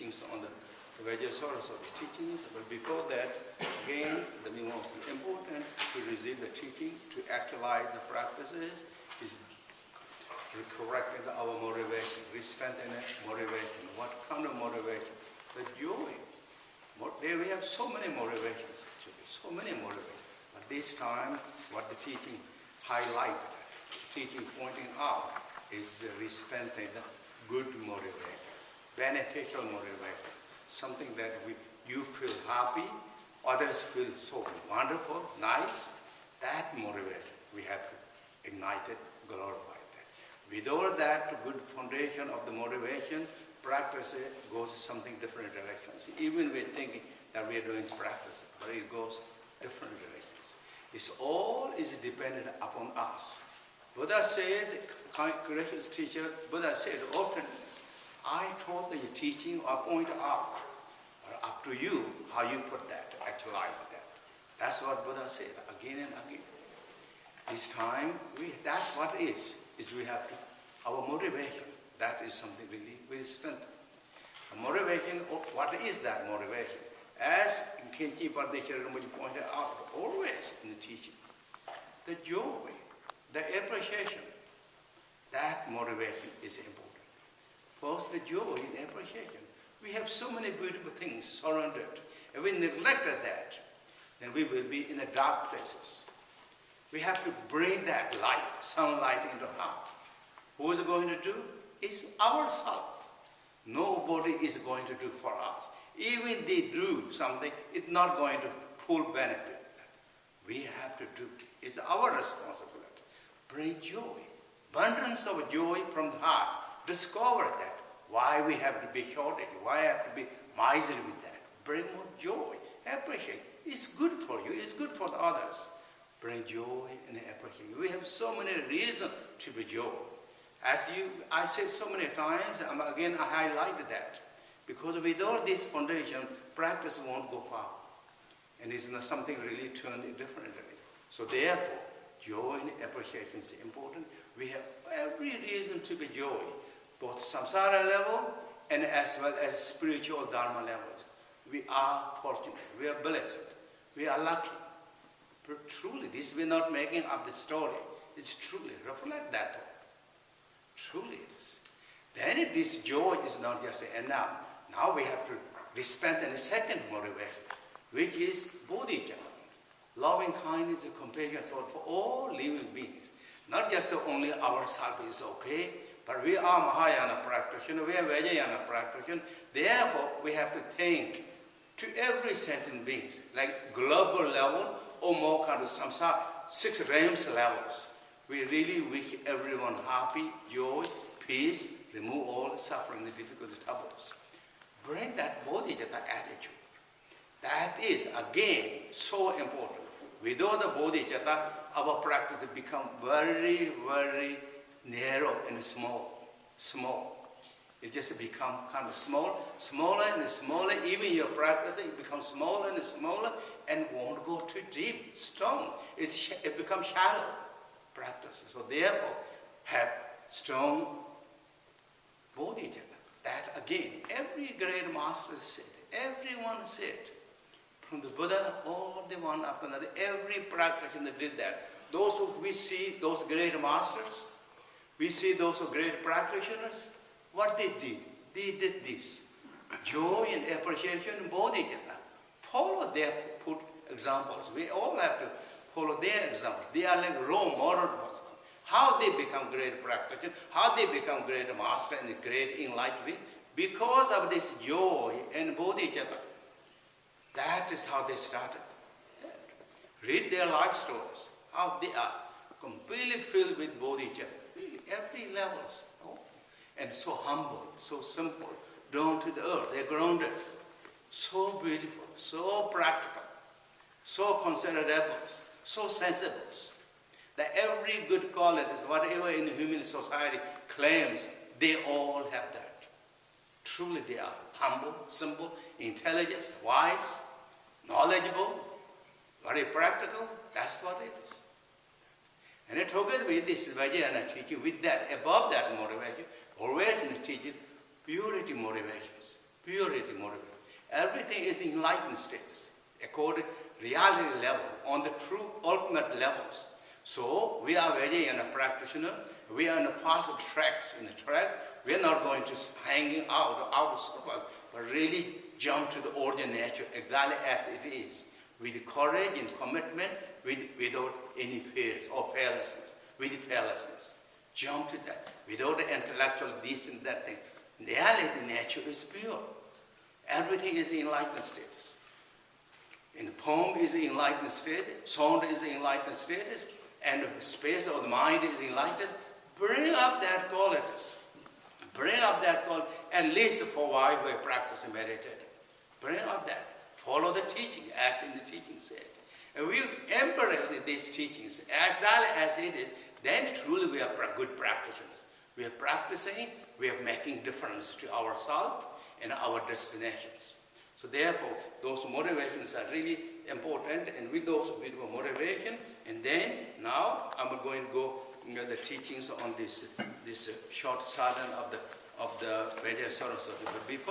teachings on the Sarasvati teachings. But before that, again, the most important to receive the teaching, to actualize the practices, is correcting our motivation, re-strengthening motivation. What kind of motivation? The joy. There we have so many motivations, actually, so many motivations. But this time, what the teaching highlighted, teaching pointing out, is re-strengthening good motivation, beneficial motivation, something that you feel happy, others feel so wonderful, nice. That motivation, we have to ignite it, glorify that. Without that good foundation of the motivation, practice goes something different directions. Even we're thinking that we are doing practice, but it goes different directions. It's all is dependent upon us. Buddha said, gracious teacher, Buddha said often, I taught the teaching or point out, up to you how you put that, actualize that. That's what Buddha said again and again. This time, that's what is we have to, our motivation, that is something really very strengthened. Motivation, what is that motivation? As Khenpo Tsewang Dongyal Rinpoche pointed out always in the teaching, the joy, the appreciation, that motivation is important. First, the joy and appreciation. We have so many beautiful things surrounded. If we neglected that, then we will be in the dark places. We have to bring that light, sunlight into our heart. Who is going to do? It's ourselves. Nobody is going to do for us. Even they do something, it's not going to full benefit. We have to do. It's our responsibility. Bring joy, abundance of joy from the heart. Discover that. Why we have to be shorted, why have to be miserly with that. Bring more joy, appreciate. It's good for you, it's good for the others. Bring joy and appreciation. We have so many reasons to be joy. As I said so many times, again I highlighted that. Because without this foundation, practice won't go far. And it's not something really turned in different direction. So therefore, joy and appreciation is important. We have every reason to be joy, both samsara level and as well as spiritual dharma levels. We are fortunate, we are blessed, we are lucky. But truly, this we're not making up the story. It's truly, reflect that thought. Truly it is. Then if this joy is not just enough, now we have to strengthen a second motivation, which is bodhichitta. Loving kindness and compassion thought for all living beings. Not just only ourselves is okay, but we are Mahayana practitioners, we are Vajrayana practitioners. Therefore, we have to think to every sentient beings, like global level or more kind of samsara, 6 realms levels. We really wish everyone happy, joy, peace, remove all suffering, the difficult troubles. Bring that bodhichitta attitude. That is, again, so important. Without the bodhichitta, our practice becomes very, very narrow and small. It just becomes kind of smaller and smaller. Even your practice, it becomes smaller and smaller and won't go too deep, strong. It becomes shallow practice. So therefore, have strong bodhichitta. That again, every great master said, everyone said, from the Buddha, all the one after another, every practitioner did that. Those who we see, those great masters, we see those great practitioners, what they did this. Joy and appreciation, bodhichitta. Follow their examples. We all have to follow their examples. They are like role model persons. How they become great practitioners, how they become great master and great enlightenment, because of this joy and bodhichitta. That is how they started. Read their life stories, how they are completely filled with bodhicitta, really, every level. Oh. And so humble, so simple, down to the earth, they're grounded. So beautiful, so practical, so considerable, so sensible. That every good qualities, whatever in human society claims, they all have that. Truly they are humble, simple, intelligent, wise, knowledgeable, very practical. That's what it is. And together with this Vajrayana teaching, with that, above that motivation, always in the teaching, purity motivations. purity motivation. Everything is enlightened status, according reality level, on the true ultimate levels. So we are Vajrayana practitioner. We are in the fast tracks. In the tracks, we are not going to hanging out of circle, but really jump to the ordinary nature exactly as it is, with courage and commitment, without any fears or fearlessness. With fearlessness, jump to that without the intellectual this and that thing. In reality, nature is pure. Everything is enlightened status. In the poem is enlightened status, sound is enlightened status, and the space of the mind is enlightened. Bring up that qualities. Bring up that quality, at least for a while we practice and meditate. Bring up that. Follow the teaching, as in the teaching said. And we embrace these teachings as that as it is, then truly we are good practitioners. We are practicing, we are making difference to ourselves and our destinations. So therefore, those motivations are really important, and with those beautiful motivation, and then now I'm going to go the teachings on this short sadhana of the Vajrayana Saraswati. But before